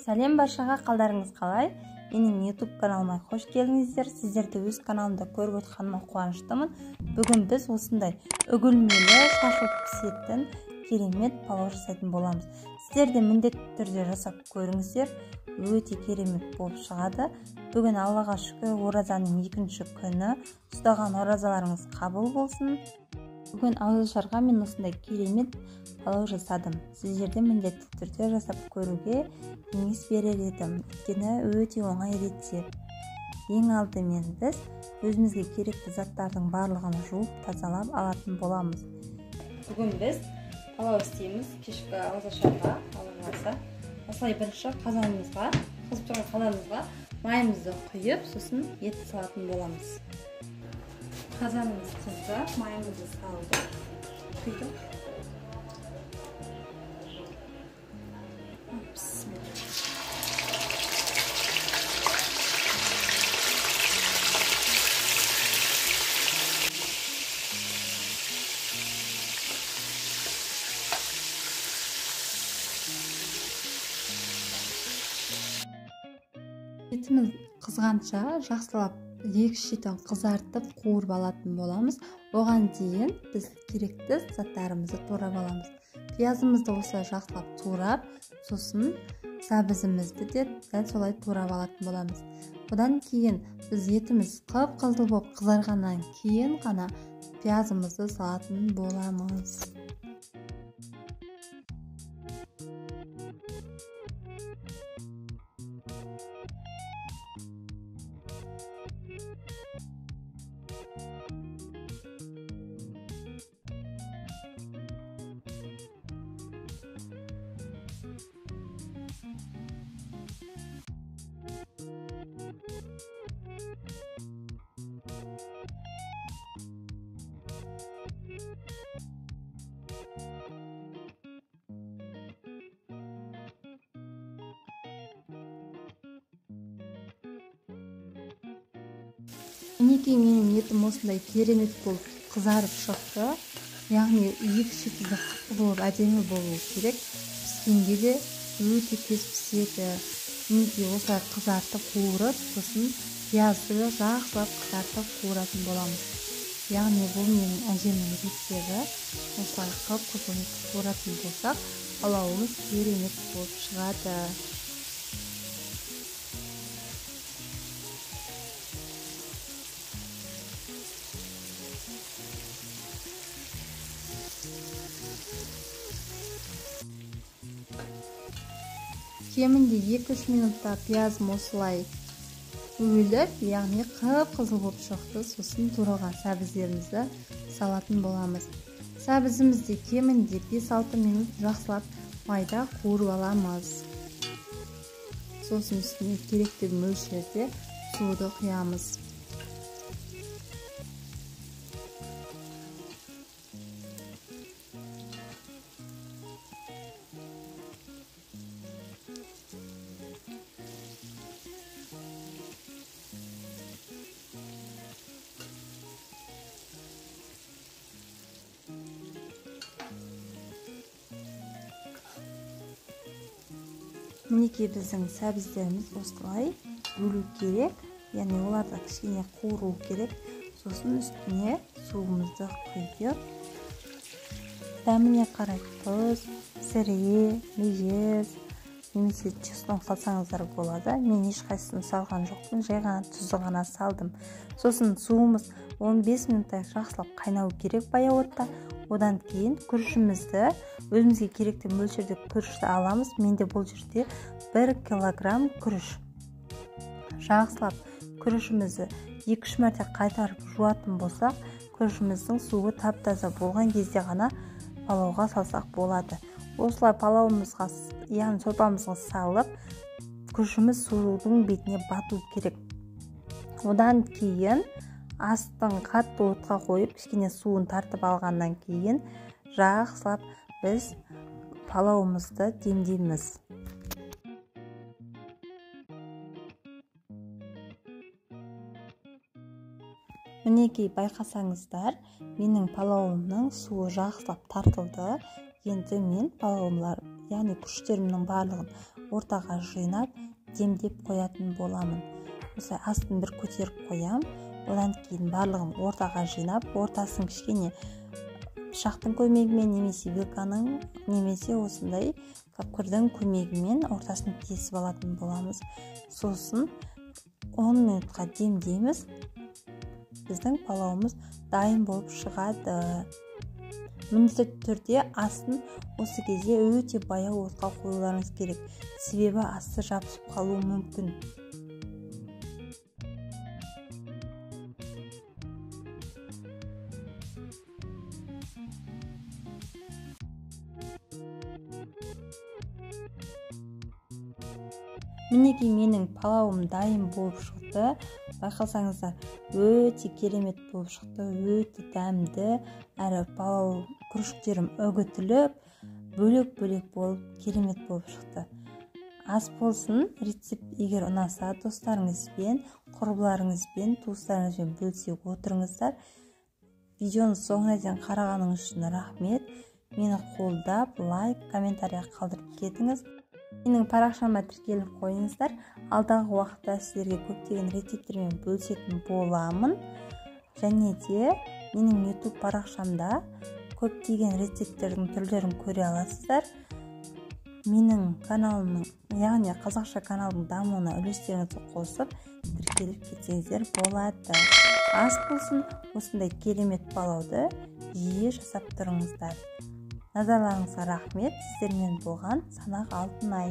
Сәлем баршаға, қалдарыңыз қалай? Менің YouTube каналыма қош келдіңіздер. Сіздерді өз каналымда көріп отырғаныма қуаныштымын. Бүгін біз осындай үгілмелі шашылып пісетін керемет палау жасайтын боламыз. Сіздер де міндетті түрде жасап көріңіздер. Өте керемет болып шығады. Бүгін Аллаға шүкір, оразаның 2-ші күні. Ұстаған оразаларыңыз қабыл болсын. Бүгін ауызашарға мен осындай керемет палау жасадым. Сіздерде міндетті түрде жасап көруге кеңес берер едім. Өйткені өте оңай рецепт. Ең алдымен біз өзімізге керекті заттардың барлығын жуып тазалап алатын боламыз. Бүгін біз палау істейміз. Кешкі ауызашарға алынғанса. Осылай бірінші қазанымызға, қызып тұрған қазанымызға майымызды құйып, сосын ет салатын боламыз. Қазанымыз қызды, майымызды салды, құйдық. Етіміз қызғанша жақсылап екі шетін қызартып қуырып алатын боламыз. Оған дейін біз керекті заттарымызды турап аламыз. Пиязымызды осылай жақсылап турап, сосын сәбізімізді де дәл солай турап алатын боламыз. Одан кейін біз етіміз қып-қызыл болып қызарғаннан кейін ғана пиязымызды салатын боламыз. Мінекей менің етім осындай керемет болып қызарып шықты. Яғни екі шеті де қып болып әдемі болуы керек. Піскенде де өте тез піседі. Мінекей осылай қызартып қуырып, сосын пиязды жақсылап қызартып қуыратын боламыз. Яғни бұл менің әжемнің рецебті. Осылай қып-қызыл қуыратын болсақ, палауымыз керемет болып шығады. Кемінде 2-3 минутта пиязым осылай өйліп, яғни қып-қызыл болып шықты. Сосын туралған сәбіздерімізді салатын боламыз. Сәбізімізді кемінде 5-6 минут жақсылап майда қуырып аламыз. Сосын үстіне керекті мөлшерде суды құямыз. Мінекей біздің сәбіздеріміз осылай өлу керек, яғни оларда кішкене қуыру керек. Сосын үстіне суымызды құйып, дәміне қарай тұз, сіре, межез, немесе чеснок салсаңыздар болады. Мен ешқайсысын салған жоқпын, жай ғана тұзды ғана салдым. Сосын суымыз 15 минуттай жақсылап қайнау керек баяу отта. Одан кейін күрішімізді, өзімізге керекті мөлшерде күрішті аламыз. Менде бұл жерде 1 килограмм күріш. Жақсылап күрішімізді 2-3 мәрте қайтарып жуатын болсақ, күрішіміздің суы тап-таза болған кезде ғана палауға салсақ болады. Осылай палауымызға, яғни сорпамызға салып, күрішіміз судың бетіне бату керек. Одан кейін астын қатты отқа қойып, кішкене суын тартып алғаннан кейін жақсылап біз палауымызды демдейміз. Мінекей байқасаңыздар, менің палауымның суы жақсылап тартылды. Енді мен палауымлар, яғни күштерімнің барлығын ортаға жинап демдеп қоятын боламын. Осылай астын бір көтеріп қоям. Одан кейін барлығын ортаға жинап, ортасын кішкене пышақтың көмегімен немесе вилканың немесе осындай капкірдің көмегімен ортасын кесіп алатын боламыз. Сосын 10 минутқа демдейміз. Біздің палауымыз дайын болып шығады. Міндетті түрде астын осы кезде өте баяу отқа қоюларыңыз керек. Себебі асты жабысып қалуы мүмкін. Мінекей менің палауым дайын болып шықты. Байқасаңыздар, өте керемет болып шықты, өте дәмді, әрі палау күріштерім үгітіліп, бөлек-бөлек болып, керемет болып шықты. Ас болсын, рецепт егер ұнаса, достарыңызбен, құрбыларыңызбен, туыстарыңызбен бөлісіп отырыңыздар. Видеоны соңына дейін қарағаныңыз үшін рахмет. Мені қолдап, лайк, комментария қалдырып кетіңіз. Менің парақшама тіркеліп қойыңыздар. Алдағы уақытта сіздерге көптеген рецепттермен бөлісетін боламын. Және де менің YouTube парақшамда көптеген рецепттердің түрлерін көре аласыздар. Менің каналымның, яғни қазақша каналдың дамуына үлестеріңізді қосып, тіркеліп кетсеңіздер болады. Ас болсын, осындай керемет палауды жиі жасап тұрыңыздар. Назарларыңызға рахмет. Сіздермен болған Санақ Алтынай.